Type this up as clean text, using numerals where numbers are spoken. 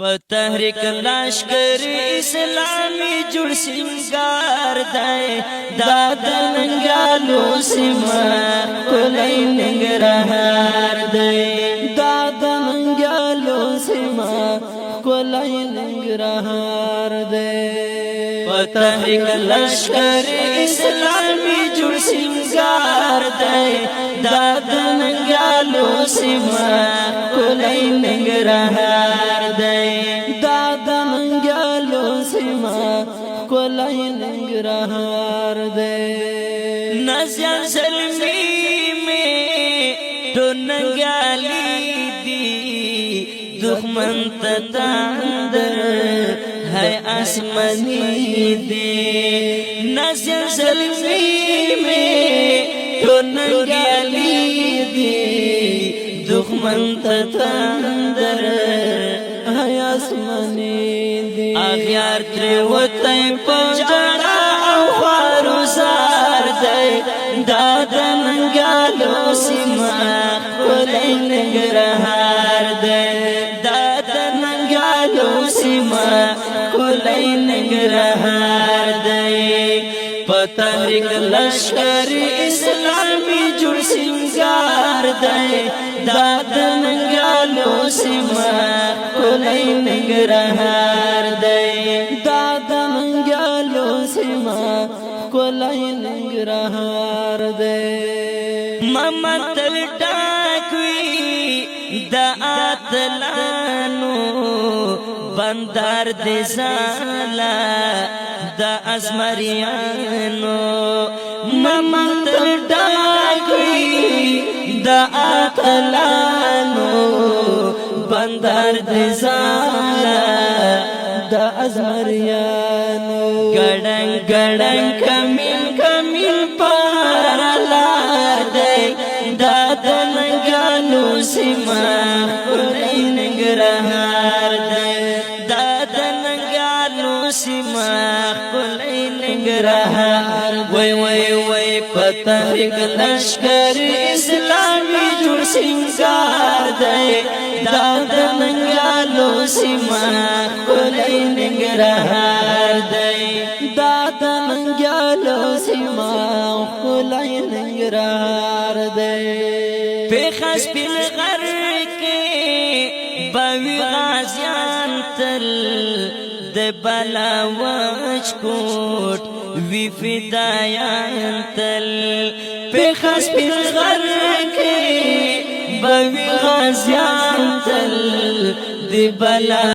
په تحریک لشکر اسلامی جوړ سنگار دی دا د ننګالو سیمه کلی ننګرهار دی دا د ننګالو سیمه کلی ننګرهار دی په تحریک لشکر اسلامی جوړ سنگار دی دا د ننګالو سیمه کلی ننګرهار دی دا د ننګالو سیمه کلی ننګرهار دی نازیان زلمی میں تو ننګالی دی دښمن ته تاندر ہے آسمانی دی نازیان زلمی میں تو ننګالی دی دښمن ته تاندر ہے آسمانی دی اغیار تر وتی پجڑا او خوارو زار دی دا د ننګالو سیمه کلی ننګرهار دی دا د ننګالو سیمه کلی ننګرهار دی په تحریک لشکر اسلامی جوړ سنگار دی دا د ننګالو سیمه کلی ننګرهار دی دا د ننګالو سیمه کلی ننګرهار دی ممتل ډاکوي د اتلانو بندر د زالا د ازمریانو ممتل ډاکوي د اتلانو بندر د زالا د ازمریانو ګډنګ ګډنګ کمل کمل پارلار دی دا د ننګالو سیمه کلی ننګرهار دی دا د ننګالو سیمه کلی ننګرهار وای وای وای په تحریک لشکر اسلامی جوړ سنگار دی دا د ننګالو سیمه کلی ننګرهار دی دا د ننګالو سیمه کلی ننګرهار دی پیخاس پیل غر کې باوی غازیان تل د بلا وچ کوټ وی فدایان تل پیخاس پیل غر کې باوی غازیان تل د بلا